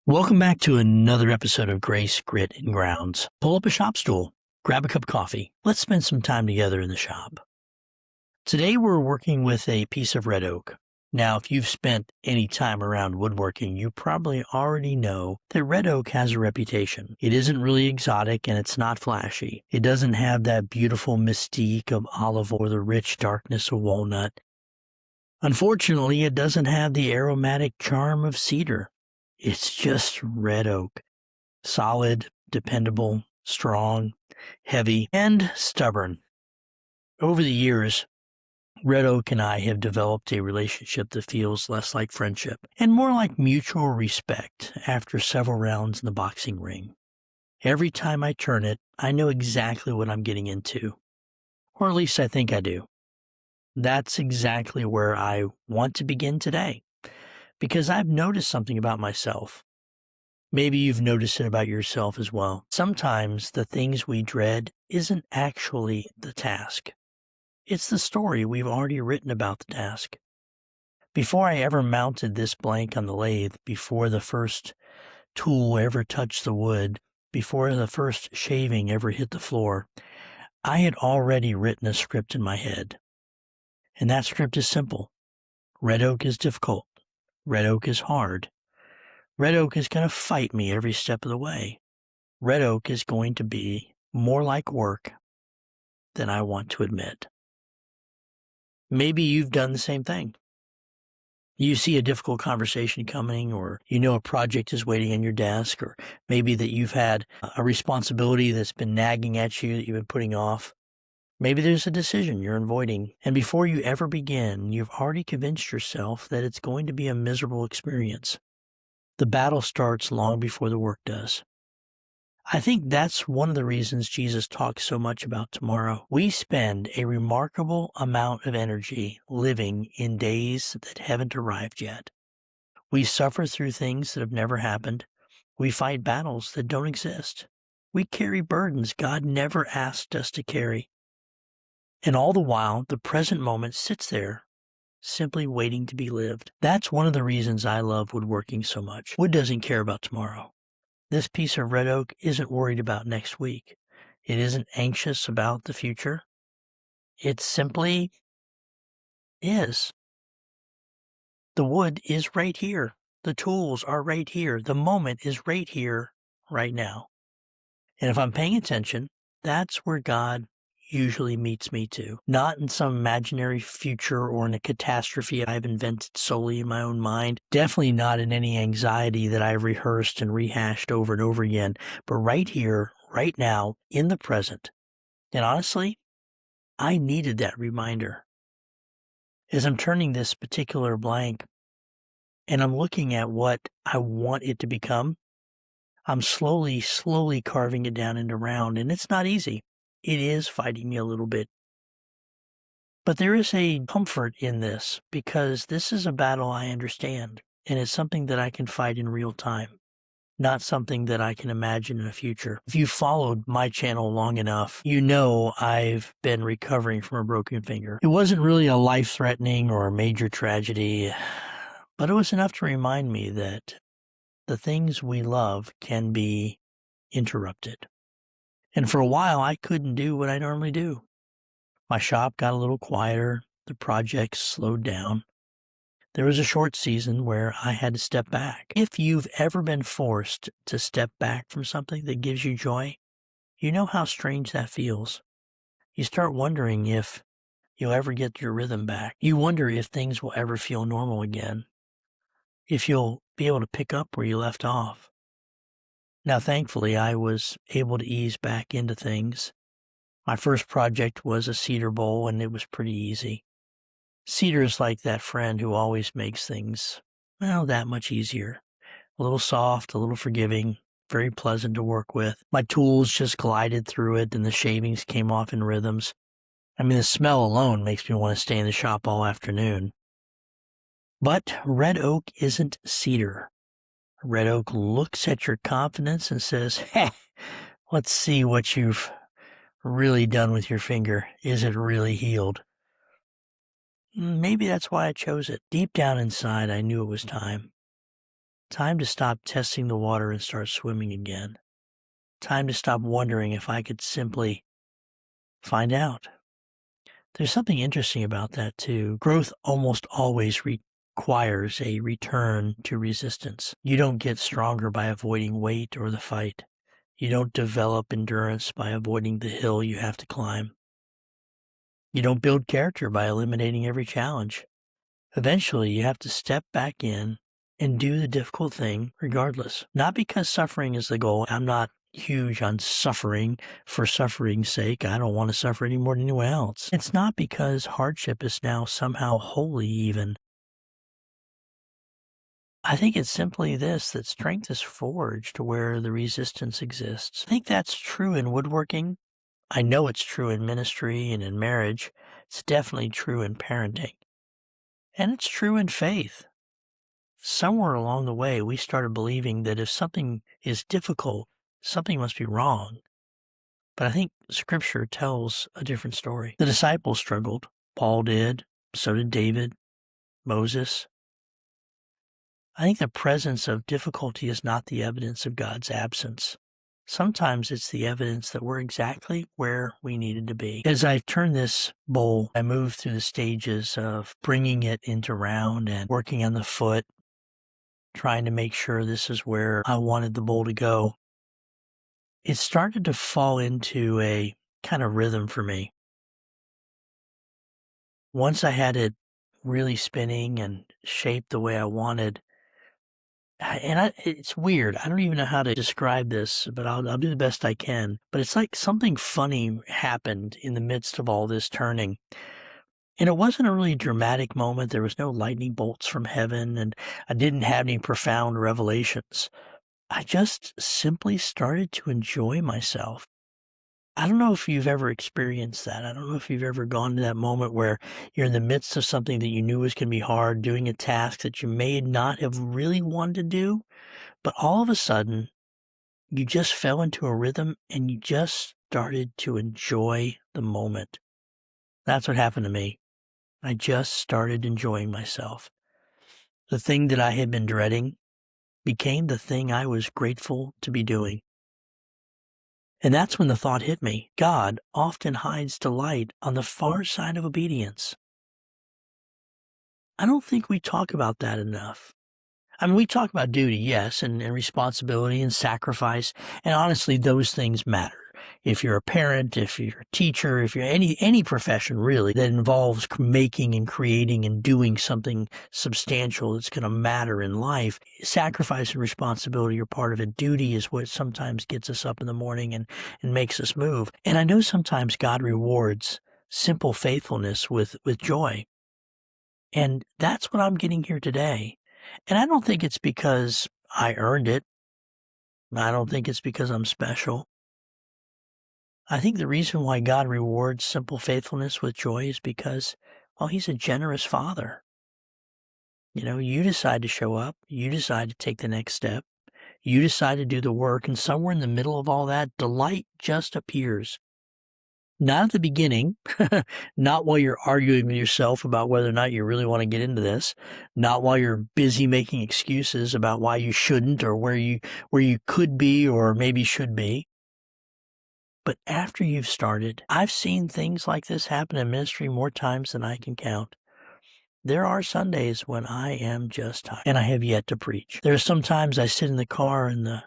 Welcome back to another episode of Grace, Grit, and Grounds. Pull up a shop stool, grab a cup of coffee. Let's spend some time together in the shop. Today we're working with a piece of red oak. Now, if you've spent any time around woodworking, you probably already know that red oak has a reputation. It isn't really exotic and it's not flashy. It doesn't have that beautiful mystique of olive or the rich darkness of walnut. Unfortunately, it doesn't have the aromatic charm of cedar. It's just red oak. Solid, dependable, strong, heavy, and stubborn. Over the years, red oak and I have developed a relationship that feels less like friendship and more like mutual respect after several rounds in the boxing ring. Every time I turn it, I know exactly what I'm getting into. Or at least I think I do. That's exactly where I want to begin today, because I've noticed something about myself. Maybe you've noticed it about yourself as well. Sometimes the things we dread isn't actually the task. It's the story we've already written about the task. Before I ever mounted this blank on the lathe, before the first tool ever touched the wood, before the first shaving ever hit the floor, I had already written a script in my head. And that script is simple. Red oak is difficult. Red oak is hard. Red oak is going to fight me every step of the way. Red oak is going to be more like work than I want to admit. Maybe you've done the same thing. You see a difficult conversation coming, or you know a project is waiting on your desk, or maybe that you've had a responsibility that's been nagging at you that you've been putting off. Maybe there's a decision you're avoiding, and before you ever begin, you've already convinced yourself that it's going to be a miserable experience. The battle starts long before the work does. I think that's one of the reasons Jesus talks so much about tomorrow. We spend a remarkable amount of energy living in days that haven't arrived yet. We suffer through things that have never happened. We fight battles that don't exist. We carry burdens God never asked us to carry. And all the while, the present moment sits there, simply waiting to be lived. That's one of the reasons I love woodworking so much. Wood doesn't care about tomorrow. This piece of red oak isn't worried about next week. It isn't anxious about the future. It simply is. The wood is right here. The tools are right here. The moment is right here, right now. And if I'm paying attention, that's where God usually meets me too. Not in some imaginary future or in a catastrophe I've invented solely in my own mind. Definitely not in any anxiety that I've rehearsed and rehashed over and over again, but right here, right now, in the present. And honestly, I needed that reminder. As I'm turning this particular blank and I'm looking at what I want it to become, I'm slowly carving it down into round, and it's not easy. It is fighting me a little bit. But there is a comfort in this, because this is a battle I understand, and it's something that I can fight in real time, not something that I can imagine in the future. If you followed my channel long enough, you know I've been recovering from a broken finger. It wasn't really a life-threatening or a major tragedy, but it was enough to remind me that the things we love can be interrupted. And for a while, I couldn't do what I normally do. My shop got a little quieter. The projects slowed down. There was a short season where I had to step back. If you've ever been forced to step back from something that gives you joy, you know how strange that feels. You start wondering if you'll ever get your rhythm back. You wonder if things will ever feel normal again, if you'll be able to pick up where you left off. Now, thankfully, I was able to ease back into things. My first project was a cedar bowl, and it was pretty easy. Cedar is like that friend who always makes things, well, that much easier. A little soft, a little forgiving, very pleasant to work with. My tools just glided through it, and the shavings came off in rhythms. I mean, the smell alone makes me want to stay in the shop all afternoon. But red oak isn't cedar. Red oak looks at your confidence and says, "Heh, let's see what you've really done with your finger. Is it really healed?" Maybe that's why I chose it. Deep down inside, I knew it was time. Time to stop testing the water and start swimming again. Time to stop wondering if I could simply find out. There's something interesting about that too. Growth almost always requires a return to resistance. You don't get stronger by avoiding weight or the fight. You don't develop endurance by avoiding the hill you have to climb. You don't build character by eliminating every challenge. Eventually, you have to step back in and do the difficult thing regardless. Not because suffering is the goal. I'm not huge on suffering for suffering's sake. I don't want to suffer any more than anyone else. It's not because hardship is now somehow holy even. I think it's simply this, that strength is forged where the resistance exists. I think that's true in woodworking. I know it's true in ministry and in marriage. It's definitely true in parenting. And it's true in faith. Somewhere along the way, we started believing that if something is difficult, something must be wrong. But I think Scripture tells a different story. The disciples struggled. Paul did. So did David, Moses. I think the presence of difficulty is not the evidence of God's absence. Sometimes it's the evidence that we're exactly where we needed to be. As I've turned this bowl, I moved through the stages of bringing it into round and working on the foot, trying to make sure this is where I wanted the bowl to go. It started to fall into a kind of rhythm for me. Once I had it really spinning and shaped the way I wanted, it's weird. I don't even know how to describe this, but I'll do the best I can. But it's like something funny happened in the midst of all this turning. And it wasn't a really dramatic moment. There was no lightning bolts from heaven, and I didn't have any profound revelations. I just simply started to enjoy myself. I don't know if you've ever experienced that. I don't know if you've ever gone to that moment where you're in the midst of something that you knew was going to be hard, doing a task that you may not have really wanted to do, but all of a sudden, you just fell into a rhythm and you just started to enjoy the moment. That's what happened to me. I just started enjoying myself. The thing that I had been dreading became the thing I was grateful to be doing. And that's when the thought hit me. God often hides delight on the far side of obedience. I don't think we talk about that enough. I mean, we talk about duty, yes, and responsibility and sacrifice, and honestly, those things matter. If you're a parent, if you're a teacher, if you're any profession really that involves making and creating and doing something substantial that's going to matter in life, sacrifice and responsibility are part of it. Duty is what sometimes gets us up in the morning and makes us move. And I know sometimes God rewards simple faithfulness with joy. And that's what I'm getting here today. And I don't think it's because I earned it. I don't think it's because I'm special. I think the reason why God rewards simple faithfulness with joy is because, well, He's a generous Father. You know, you decide to show up. You decide to take the next step. You decide to do the work. And somewhere in the middle of all that, delight just appears. Not at the beginning, not while you're arguing with yourself about whether or not you really want to get into this, not while you're busy making excuses about why you shouldn't or where you could be or maybe should be. But after you've started, I've seen things like this happen in ministry more times than I can count. There are Sundays when I am just tired and I have yet to preach. There are some times I sit in the car in the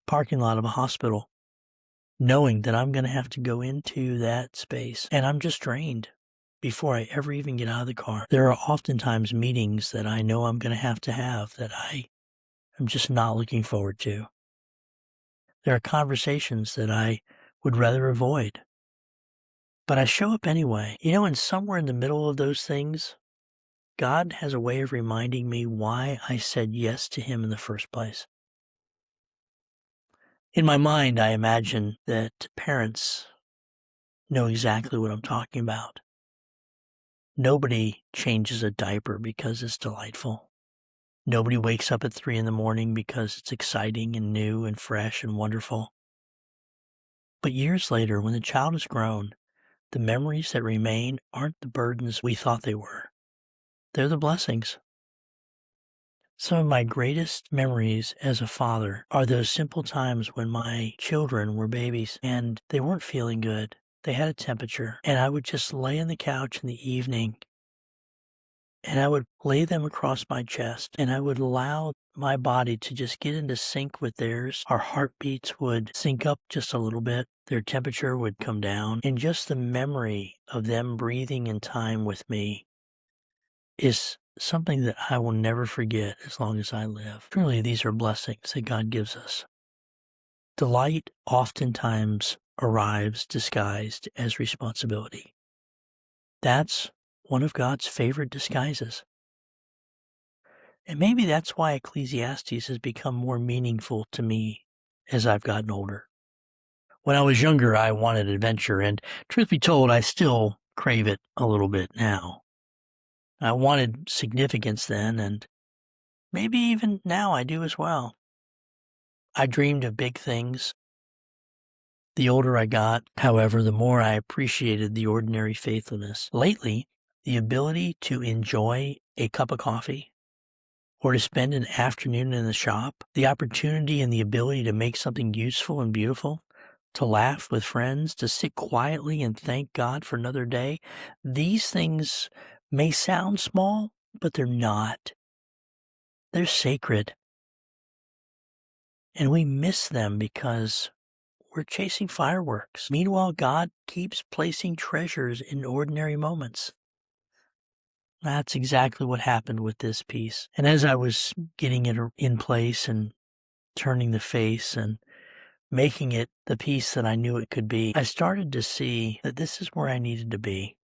parking lot of a hospital knowing that I'm going to have to go into that space and I'm just drained before I ever even get out of the car. There are oftentimes meetings that I know I'm going to have that I am just not looking forward to. There are conversations that I would rather avoid. But I show up anyway. You know, and somewhere in the middle of those things, God has a way of reminding me why I said yes to Him in the first place. In my mind, I imagine that parents know exactly what I'm talking about. Nobody changes a diaper because it's delightful. Nobody wakes up at 3 a.m. because it's exciting and new and fresh and wonderful. But years later, when the child is grown, the memories that remain aren't the burdens we thought they were. They're the blessings. Some of my greatest memories as a father are those simple times when my children were babies and they weren't feeling good. They had a temperature, and I would just lay on the couch in the evening and I would lay them across my chest and I would allow my body to just get into sync with theirs. Our heartbeats would sync up just a little bit. Their temperature would come down. And just the memory of them breathing in time with me is something that I will never forget as long as I live. Truly, these are blessings that God gives us. Delight oftentimes arrives disguised as responsibility. That's one of God's favorite disguises. And maybe that's why Ecclesiastes has become more meaningful to me as I've gotten older. When I was younger, I wanted adventure, and truth be told, I still crave it a little bit now. I wanted significance then, and maybe even now I do as well. I dreamed of big things. The older I got, however, the more I appreciated the ordinary faithfulness. Lately, the ability to enjoy a cup of coffee or to spend an afternoon in the shop, the opportunity and the ability to make something useful and beautiful, to laugh with friends, to sit quietly and thank God for another day, these things may sound small, but they're not. They're sacred. And we miss them because we're chasing fireworks. Meanwhile, God keeps placing treasures in ordinary moments. That's exactly what happened with this piece. And as I was getting it in place and turning the face and making it the piece that I knew it could be, I started to see that this is where I needed to be.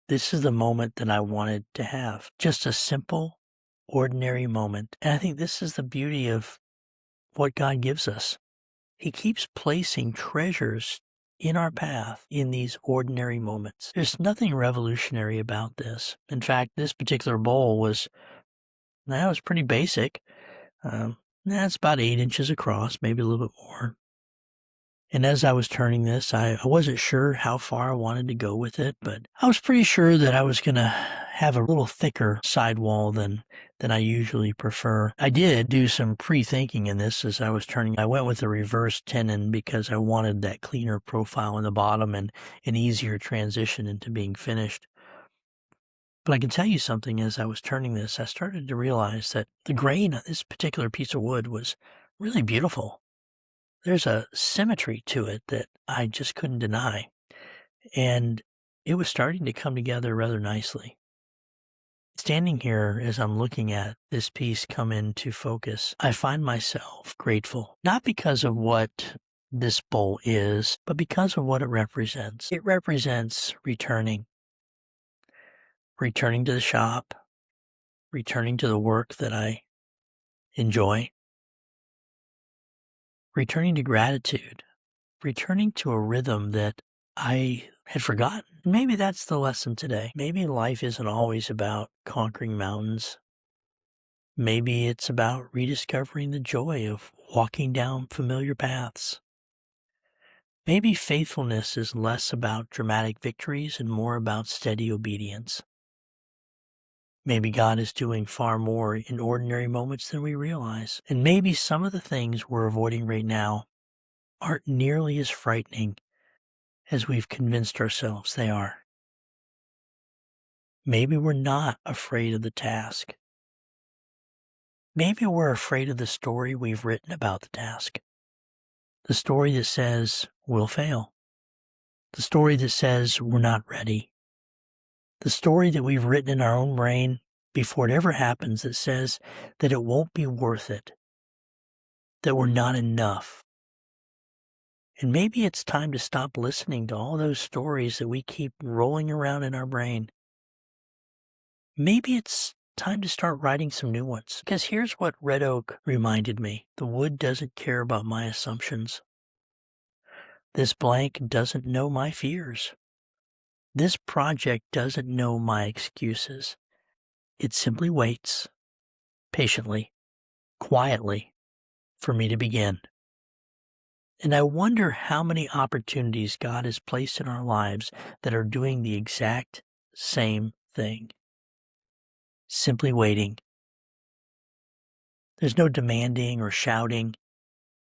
This is the moment that I wanted to have. Just a simple, ordinary moment. And I think this is the beauty of what God gives us. He keeps placing treasures in our path in these ordinary moments. There's nothing revolutionary about this. In fact, this particular bowl was pretty basic. It's about 8 inches across, maybe a little bit more. And as I was turning this, I wasn't sure how far I wanted to go with it, but I was pretty sure that I was going to have a little thicker sidewall than I usually prefer. I did do some pre-thinking in this as I was turning. I went with a reverse tenon because I wanted that cleaner profile in the bottom and an easier transition into being finished. But I can tell you something, as I was turning this, I started to realize that the grain of this particular piece of wood was really beautiful. There's a symmetry to it that I just couldn't deny, and it was starting to come together rather nicely. Standing here as I'm looking at this piece come into focus, I find myself grateful, not because of what this bowl is, but because of what it represents. It represents returning to the shop, returning to the work that I enjoy, returning to gratitude, returning to a rhythm that I had forgotten. Maybe that's the lesson today. Maybe life isn't always about conquering mountains. Maybe it's about rediscovering the joy of walking down familiar paths. Maybe faithfulness is less about dramatic victories and more about steady obedience. Maybe God is doing far more in ordinary moments than we realize. And maybe some of the things we're avoiding right now aren't nearly as frightening as we've convinced ourselves they are. Maybe we're not afraid of the task. Maybe we're afraid of the story we've written about the task. The story that says we'll fail. The story that says we're not ready. The story that we've written in our own brain before it ever happens that says that it won't be worth it, that we're not enough. And maybe it's time to stop listening to all those stories that we keep rolling around in our brain. Maybe it's time to start writing some new ones. Because here's what red oak reminded me. The wood doesn't care about my assumptions. This blank doesn't know my fears. This project doesn't know my excuses. It simply waits, patiently, quietly, for me to begin. And I wonder how many opportunities God has placed in our lives that are doing the exact same thing. Simply waiting, There's no demanding or shouting,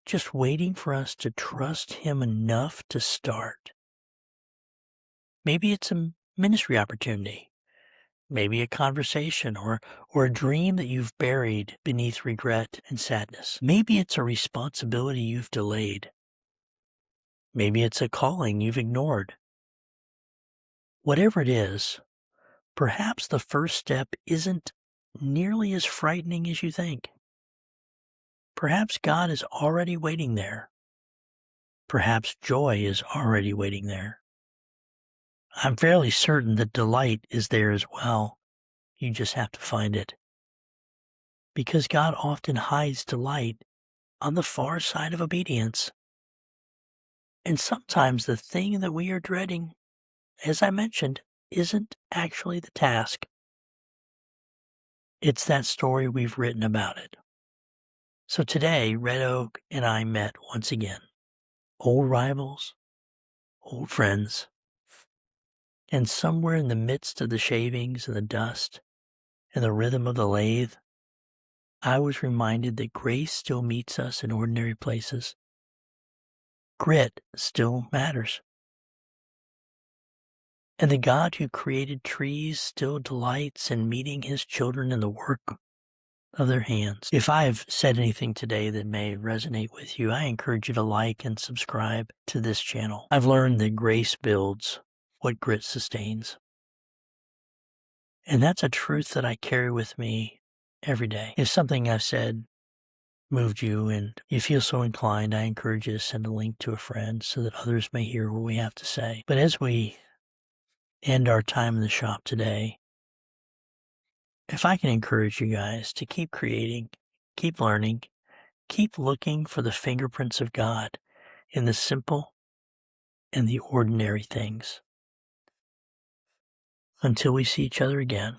just waiting for us to trust Him enough to start. Maybe it's a ministry opportunity, maybe a conversation or a dream that you've buried beneath regret and sadness. Maybe it's a responsibility you've delayed. Maybe it's a calling you've ignored. Whatever it is, perhaps the first step isn't nearly as frightening as you think. Perhaps God is already waiting there. Perhaps joy is already waiting there. I'm fairly certain that delight is there as well. You just have to find it. Because God often hides delight on the far side of obedience. And sometimes the thing that we are dreading, as I mentioned, isn't actually the task. It's that story we've written about it. So today, Red Oak and I met once again. Old rivals, old friends, and somewhere in the midst of the shavings and the dust and the rhythm of the lathe, I was reminded that grace still meets us in ordinary places. Grit still matters. And the God who created trees still delights in meeting His children in the work of their hands. If I have said anything today that may resonate with you, I encourage you to like and subscribe to this channel. I've learned that grace builds what grit sustains. And that's a truth that I carry with me every day. If something I've said moved you and you feel so inclined, I encourage you to send a link to a friend so that others may hear what we have to say. But as we end our time in the shop today, if I can encourage you guys to keep creating, keep learning, keep looking for the fingerprints of God in the simple and the ordinary things. Until we see each other again.